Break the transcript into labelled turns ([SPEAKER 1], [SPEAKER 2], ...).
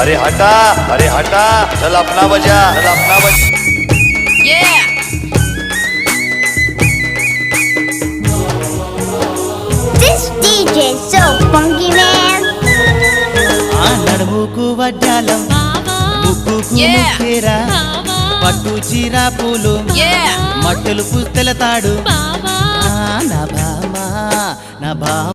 [SPEAKER 1] अरे हटा चल अपना बजा
[SPEAKER 2] Yeah!
[SPEAKER 3] This DJ is so funky, man.
[SPEAKER 4] ఆ నడుముకు వడ్డాలం ముక్కుకు
[SPEAKER 2] Yeah.
[SPEAKER 4] ముక్కేరా పట్టు చీరా పూలు
[SPEAKER 2] Yeah!
[SPEAKER 4] మట్టెలు పుస్తెల తాడు నా బామా